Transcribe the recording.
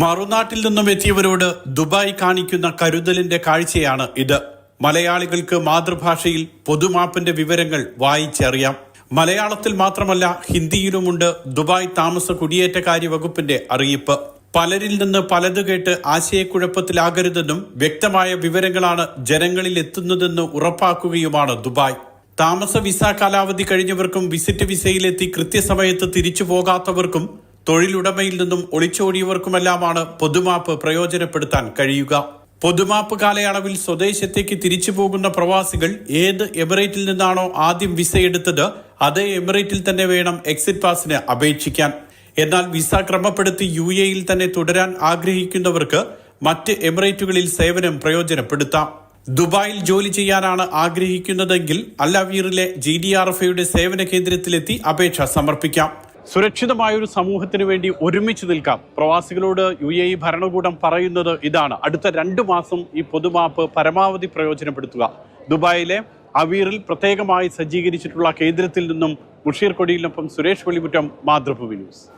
മറുനാട്ടിൽ നിന്നും എത്തിയവരോട് ദുബായ് കാണിക്കുന്ന കരുതലിന്റെ കാഴ്ചയാണ് ഇത്. മലയാളികൾക്ക് മാതൃഭാഷയിൽ പൊതുമാപ്പിന്റെ വിവരങ്ങൾ വായിച്ചറിയാം. മലയാളത്തിൽ മാത്രമല്ല ഹിന്ദിയിലുമുണ്ട് ദുബായ് താമസ കുടിയേറ്റകാര്യ വകുപ്പിന്റെ അറിയിപ്പ്. പലരിൽ നിന്ന് പലത് കേട്ട് ആശയക്കുഴപ്പത്തിലാകരുതെന്നും വ്യക്തമായ വിവരങ്ങളാണ് ജനങ്ങളിൽ എത്തുന്നതെന്ന് ഉറപ്പാക്കുകയുമാണ് ദുബായ്. താമസ വിസ കാലാവധി കഴിഞ്ഞവർക്കും വിസിറ്റ് വിസയിലെത്തി കൃത്യസമയത്ത് തിരിച്ചു പോകാത്തവർക്കും തൊഴിലുടമയിൽ നിന്നും ഒളിച്ചോടിയവർക്കുമെല്ലാമാണ് പൊതുമാപ്പ് പ്രയോജനപ്പെടുത്താൻ കഴിയുക. പൊതുമാപ്പ് കാലയളവിൽ സ്വദേശത്തേക്ക് തിരിച്ചു പോകുന്ന പ്രവാസികൾ ഏത് എമിറേറ്റിൽ നിന്നാണോ ആദ്യം വിസ എടുത്തത് അതേ എമിറേറ്റിൽ തന്നെ വേണം എക്സിറ്റ് പാസിന് അപേക്ഷിക്കാൻ. എന്നാൽ വിസ ക്രമപ്പെടുത്തി UAE തന്നെ തുടരാൻ ആഗ്രഹിക്കുന്നവർക്ക് മറ്റ് എമിറേറ്റുകളിൽ സേവനം പ്രയോജനപ്പെടുത്താം. ദുബായിൽ ജോലി ചെയ്യാനാണ് ആഗ്രഹിക്കുന്നതെങ്കിൽ അൽ അവീറിലെ GDRFയുടെ സേവന കേന്ദ്രത്തിലെത്തി അപേക്ഷ സമർപ്പിക്കാം. സുരക്ഷിതമായൊരു സമൂഹത്തിന് വേണ്ടി ഒരുമിച്ച് നിൽക്കാം. പ്രവാസികളോട് UAE ഭരണകൂടം പറയുന്നത് ഇതാണ്. അടുത്ത 2 മാസം ഈ പൊതുമാപ്പ് പരമാവധി പ്രയോജനപ്പെടുത്തുക. ദുബായിലെ അവീറിൽ പ്രത്യേകമായി സജ്ജീകരിച്ചിട്ടുള്ള കേന്ദ്രത്തിൽ നിന്നും മുഷീർ കൊടിയിലിനൊപ്പം സുരേഷ് വെളിമുറ്റം, മാതൃഭൂമി ന്യൂസ്.